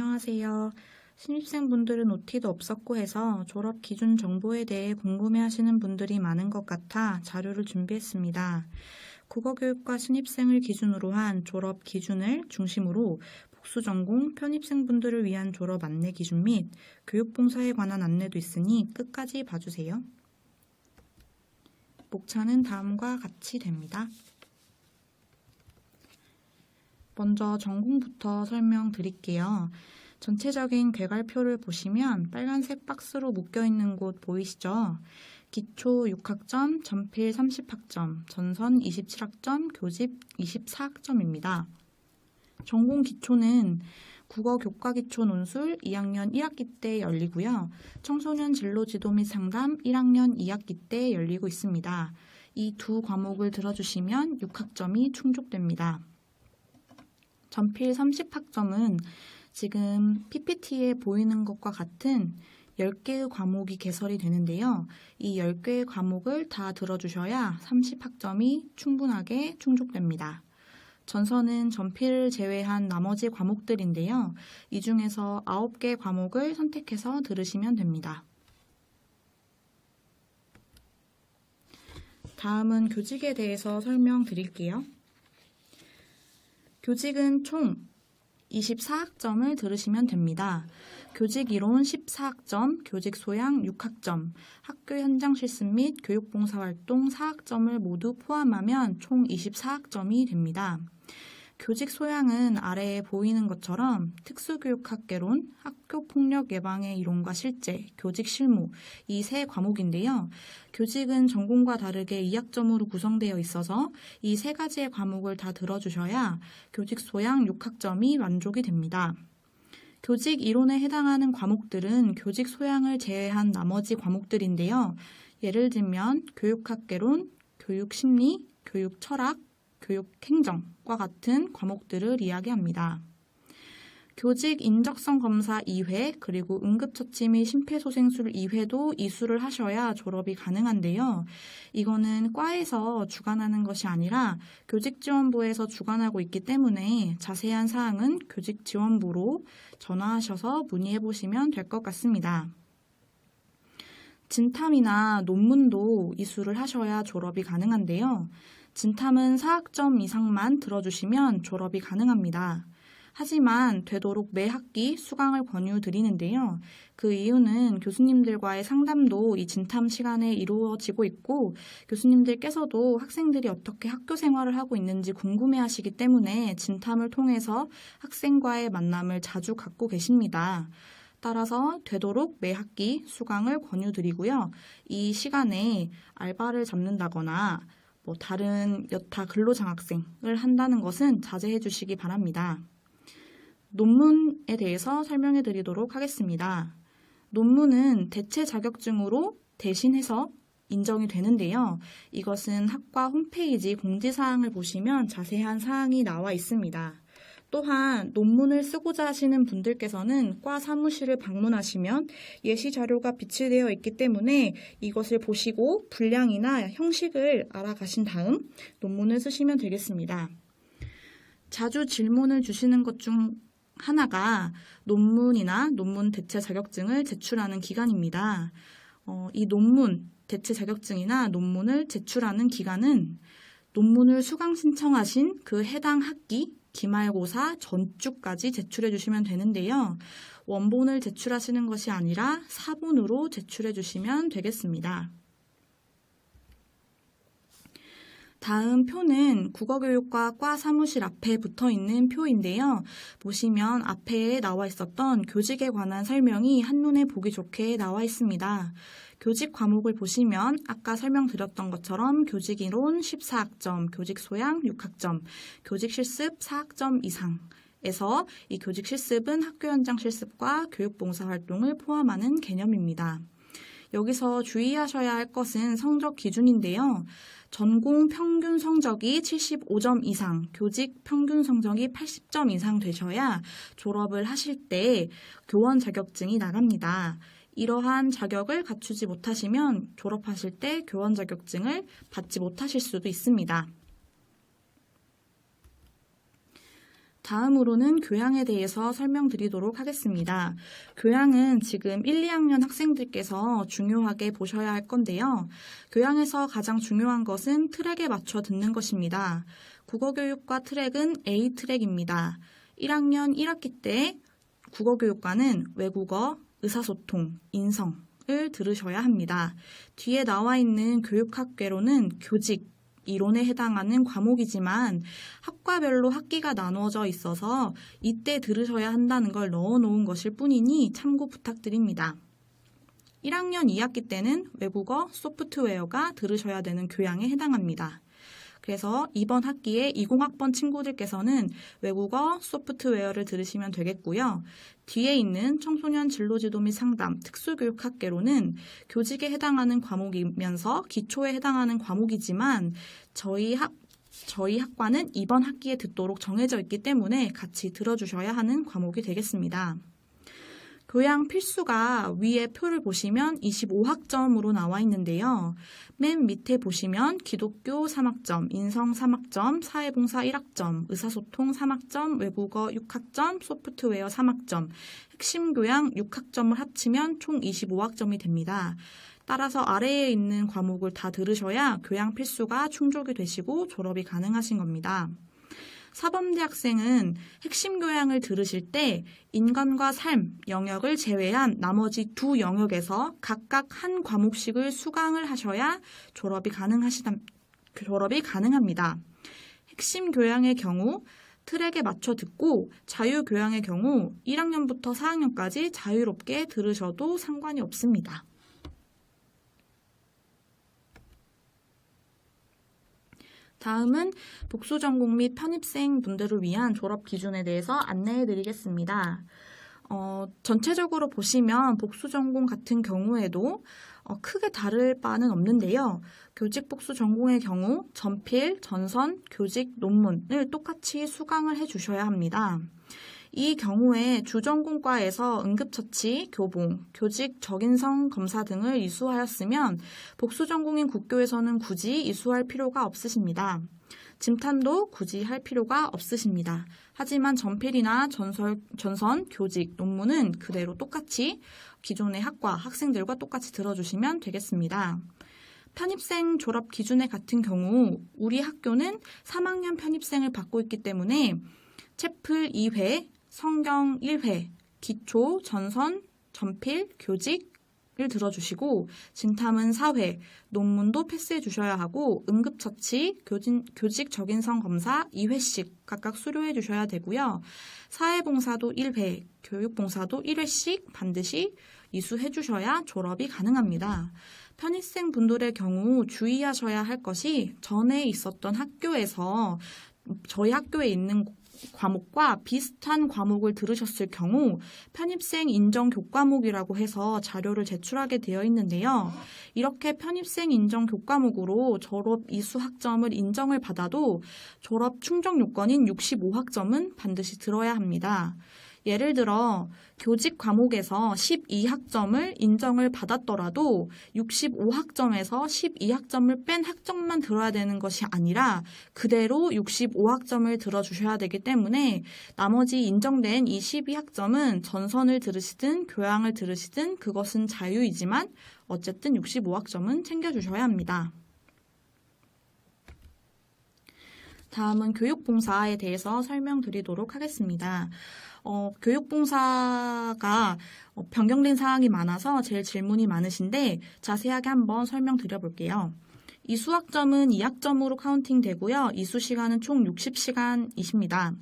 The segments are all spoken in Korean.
안녕하세요. 신입생분들은 OT도 없었고 해서 졸업 기준 정보에 대해 궁금해하시는 분들이 많은 것 같아 자료를 준비했습니다. 국어교육과 신입생을 기준으로 한 졸업 기준을 중심으로 복수전공 편입생분들을 위한 졸업 안내 기준 및 교육봉사에 관한 안내도 있으니 끝까지 봐주세요. 목차는 다음과 같이 됩니다. 먼저 전공부터 설명드릴게요. 전체적인 궤괄표를 보시면 빨간색 박스로 묶여있는 곳 보이시죠? 기초 6학점, 전필 30학점, 전선 27학점, 교집 24학점입니다. 전공 기초는 국어 교과 기초 논술 2학년 1학기 때 열리고요. 청소년 진로 지도 및 상담 1학년 2학기 때 열리고 있습니다. 이 두 과목을 들어주시면 6학점이 충족됩니다. 전필 30학점은 지금 PPT에 보이는 것과 같은 10개의 과목이 개설이 되는데요. 이 10개의 과목을 다 들어주셔야 30학점이 충분하게 충족됩니다. 전선은 전필을 제외한 나머지 과목들인데요. 이 중에서 9개 과목을 선택해서 들으시면 됩니다. 다음은 교직에 대해서 설명드릴게요. 교직은 총 24학점을 들으시면 됩니다. 교직 이론 14학점, 교직 소양 6학점, 학교 현장 실습 및 교육봉사활동 4학점을 모두 포함하면 총 24학점이 됩니다. 교직 소양은 아래에 보이는 것처럼 특수교육학개론, 학교폭력 예방의 이론과 실제, 교직 실무 이 세 과목인데요. 교직은 전공과 다르게 2학점으로 구성되어 있어서 이 세 가지의 과목을 다 들어주셔야 교직 소양 6학점이 만족이 됩니다. 교직 이론에 해당하는 과목들은 교직 소양을 제외한 나머지 과목들인데요. 예를 들면 교육학개론, 교육심리, 교육철학, 교육행정과 같은 과목들을 이야기합니다. 교직 인적성 검사 2회 그리고 응급처치 및 심폐소생술 2회도 이수를 하셔야 졸업이 가능한데요. 이거는 과에서 주관하는 것이 아니라 교직지원부에서 주관하고 있기 때문에 자세한 사항은 교직지원부로 전화하셔서 문의해 보시면 될 것 같습니다. 진탐이나 논문도 이수를 하셔야 졸업이 가능한데요. 진탐은 4학점 이상만 들어주시면 졸업이 가능합니다. 하지만 되도록 매 학기 수강을 권유드리는데요. 그 이유는 교수님들과의 상담도 이 진탐 시간에 이루어지고 있고 교수님들께서도 학생들이 어떻게 학교 생활을 하고 있는지 궁금해하시기 때문에 진탐을 통해서 학생과의 만남을 자주 갖고 계십니다. 따라서 되도록 매 학기 수강을 권유드리고요. 이 시간에 알바를 잡는다거나 다른 여타 근로장학생을 한다는 것은 자제해 주시기 바랍니다. 논문에 대해서 설명해 드리도록 하겠습니다. 논문은 대체 자격증으로 대신해서 인정이 되는데요. 이것은 학과 홈페이지 공지사항을 보시면 자세한 사항이 나와 있습니다. 또한 논문을 쓰고자 하시는 분들께서는 과 사무실을 방문하시면 예시 자료가 비치되어 있기 때문에 이것을 보시고 분량이나 형식을 알아가신 다음 논문을 쓰시면 되겠습니다. 자주 질문을 주시는 것 중 하나가 논문이나 논문 대체 자격증을 제출하는 기간입니다. 이 논문 대체 자격증이나 논문을 제출하는 기간은 논문을 수강 신청하신 그 해당 학기 기말고사 전주까지 제출해 주시면 되는데요. 원본을 제출하시는 것이 아니라 사본으로 제출해 주시면 되겠습니다. 다음 표는 국어교육과 과 사무실 앞에 붙어 있는 표인데요. 보시면 앞에 나와 있었던 교직에 관한 설명이 한눈에 보기 좋게 나와 있습니다. 교직 과목을 보시면 아까 설명드렸던 것처럼 교직 이론 14학점, 교직 소양 6학점, 교직 실습 4학점 이상에서 이 교직 실습은 학교 현장 실습과 교육봉사 활동을 포함하는 개념입니다. 여기서 주의하셔야 할 것은 성적 기준인데요. 전공 평균 성적이 75점 이상, 교직 평균 성적이 80점 이상 되셔야 졸업을 하실 때 교원 자격증이 나갑니다. 이러한 자격을 갖추지 못하시면 졸업하실 때 교원 자격증을 받지 못하실 수도 있습니다. 다음으로는 교양에 대해서 설명드리도록 하겠습니다. 교양은 지금 1, 2학년 학생들께서 중요하게 보셔야 할 건데요. 교양에서 가장 중요한 것은 트랙에 맞춰 듣는 것입니다. 국어교육과 트랙은 A 트랙입니다. 1학년 1학기 때 국어교육과는 외국어, 의사소통, 인성을 들으셔야 합니다. 뒤에 나와 있는 교육학개론은 교직, 이론에 해당하는 과목이지만 학과별로 학기가 나누어져 있어서 이때 들으셔야 한다는 걸 넣어놓은 것일 뿐이니 참고 부탁드립니다. 1학년 2학기 때는 외국어, 소프트웨어가 들으셔야 되는 교양에 해당합니다. 그래서 이번 학기에 20학번 친구들께서는 외국어, 소프트웨어를 들으시면 되겠고요. 뒤에 있는 청소년 진로지도 및 상담, 특수교육학개론은 교직에 해당하는 과목이면서 기초에 해당하는 과목이지만 저희 학과는 이번 학기에 듣도록 정해져 있기 때문에 같이 들어주셔야 하는 과목이 되겠습니다. 교양 필수가 위에 표를 보시면 25학점으로 나와 있는데요. 맨 밑에 보시면 기독교 3학점, 인성 3학점, 사회봉사 1학점, 의사소통 3학점, 외국어 6학점, 소프트웨어 3학점, 핵심 교양 6학점을 합치면 총 25학점이 됩니다. 따라서 아래에 있는 과목을 다 들으셔야 교양 필수가 충족이 되시고 졸업이 가능하신 겁니다. 사범대 학생은 핵심 교양을 들으실 때 인간과 삶 영역을 제외한 나머지 두 영역에서 각각 한 과목씩을 수강을 하셔야 졸업이 가능합니다. 핵심 교양의 경우 트랙에 맞춰 듣고 자유교양의 경우 1학년부터 4학년까지 자유롭게 들으셔도 상관이 없습니다. 다음은 복수전공 및 편입생 분들을 위한 졸업 기준에 대해서 안내해 드리겠습니다. 전체적으로 보시면 복수전공 같은 경우에도 크게 다를 바는 없는데요. 교직 복수전공의 경우 전필, 전선, 교직, 논문을 똑같이 수강을 해 주셔야 합니다. 이 경우에 주전공과에서 응급처치, 교봉, 교직, 적인성 검사 등을 이수하였으면 복수전공인 국교에서는 굳이 이수할 필요가 없으십니다. 진탄도 굳이 할 필요가 없으십니다. 하지만 전필이나 전선, 교직, 논문은 그대로 똑같이 기존의 학과 학생들과 똑같이 들어주시면 되겠습니다. 편입생 졸업 기준에 같은 경우 우리 학교는 3학년 편입생을 받고 있기 때문에 채플 2회, 성경 1회, 기초, 전선, 전필, 교직을 들어주시고 진탐은 4회, 논문도 패스해 주셔야 하고 응급처치, 교직 적인성 검사 2회씩 각각 수료해 주셔야 되고요. 사회봉사도 1회, 교육봉사도 1회씩 반드시 이수해 주셔야 졸업이 가능합니다. 편입생 분들의 경우 주의하셔야 할 것이 전에 있었던 학교에서 저희 학교에 있는 과목과 비슷한 과목을 들으셨을 경우 편입생 인정 교과목이라고 해서 자료를 제출하게 되어 있는데요. 이렇게 편입생 인정 교과목으로 졸업 이수 학점을 인정을 받아도 졸업 충족 요건인 65학점은 반드시 들어야 합니다. 예를 들어 교직 과목에서 12학점을 인정을 받았더라도 65학점에서 12학점을 뺀 학점만 들어야 되는 것이 아니라 그대로 65학점을 들어주셔야 되기 때문에 나머지 인정된 이 12학점은 전선을 들으시든 교양을 들으시든 그것은 자유이지만 어쨌든 65학점은 챙겨주셔야 합니다. 다음은 교육봉사에 대해서 설명드리도록 하겠습니다. 교육봉사가 변경된 사항이 많아서 제일 질문이 많으신데 자세하게 한번 설명드려볼게요. 이수학점은 2학점으로 카운팅 되고요. 이수시간은 총 60시간이십니다.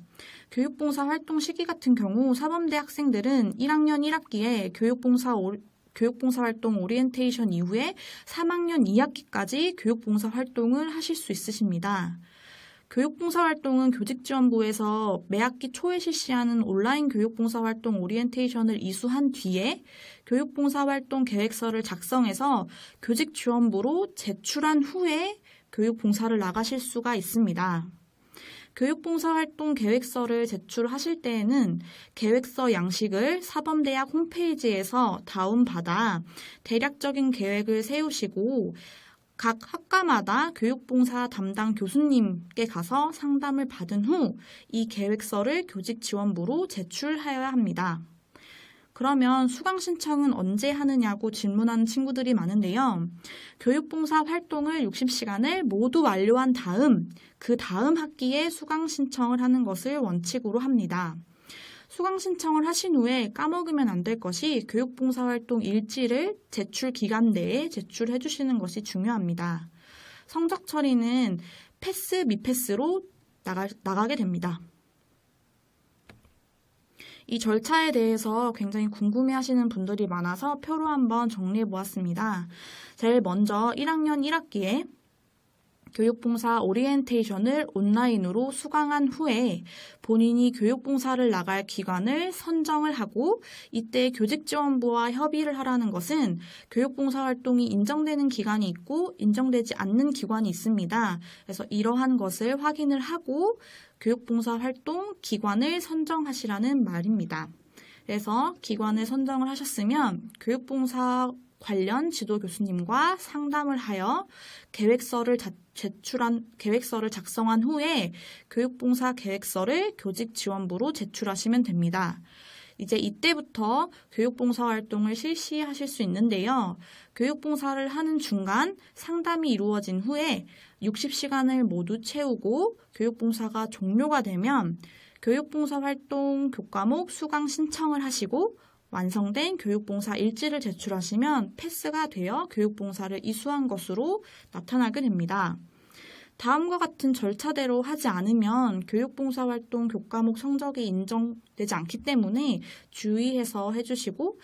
교육봉사 활동 시기 같은 경우 사범대 학생들은 1학년 1학기에 교육봉사 활동 오리엔테이션 이후에 3학년 2학기까지 교육봉사 활동을 하실 수 있으십니다. 교육봉사활동은 교직지원부에서 매학기 초에 실시하는 온라인 교육봉사활동 오리엔테이션을 이수한 뒤에 교육봉사활동 계획서를 작성해서 교직지원부로 제출한 후에 교육봉사를 나가실 수가 있습니다. 교육봉사활동 계획서를 제출하실 때에는 계획서 양식을 사범대학 홈페이지에서 다운받아 대략적인 계획을 세우시고 각 학과마다 교육봉사 담당 교수님께 가서 상담을 받은 후 이 계획서를 교직지원부로 제출하여야 합니다. 그러면 수강 신청은 언제 하느냐고 질문하는 친구들이 많은데요. 교육봉사 활동을 60시간을 모두 완료한 다음 그 다음 학기에 수강 신청을 하는 것을 원칙으로 합니다. 수강 신청을 하신 후에 까먹으면 안 될 것이 교육봉사 활동 일지를 제출 기간 내에 제출해 주시는 것이 중요합니다. 성적 처리는 패스, 미패스로 나가게 됩니다. 이 절차에 대해서 굉장히 궁금해하시는 분들이 많아서 표로 한번 정리해 보았습니다. 제일 먼저 1학년 1학기에 교육봉사 오리엔테이션을 온라인으로 수강한 후에 본인이 교육봉사를 나갈 기관을 선정을 하고 이때 교직지원부와 협의를 하라는 것은 교육봉사 활동이 인정되는 기관이 있고 인정되지 않는 기관이 있습니다. 그래서 이러한 것을 확인을 하고 교육봉사 활동 기관을 선정하시라는 말입니다. 그래서 기관을 선정을 하셨으면 교육봉사 관련 지도 교수님과 상담을 하여 계획서를 작성한 후에 교육봉사 계획서를 교직지원부로 제출하시면 됩니다. 이제 이때부터 교육봉사 활동을 실시하실 수 있는데요. 교육봉사를 하는 중간 상담이 이루어진 후에 60시간을 모두 채우고 교육봉사가 종료가 되면 교육봉사 활동 교과목 수강 신청을 하시고 완성된 교육봉사 일지를 제출하시면 패스가 되어 교육봉사를 이수한 것으로 나타나게 됩니다. 다음과 같은 절차대로 하지 않으면 교육봉사 활동 교과목 성적이 인정되지 않기 때문에 주의해서 해주시고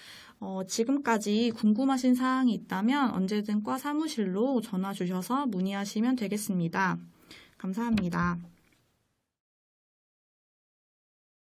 지금까지 궁금하신 사항이 있다면 언제든 과 사무실로 전화 주셔서 문의하시면 되겠습니다. 감사합니다.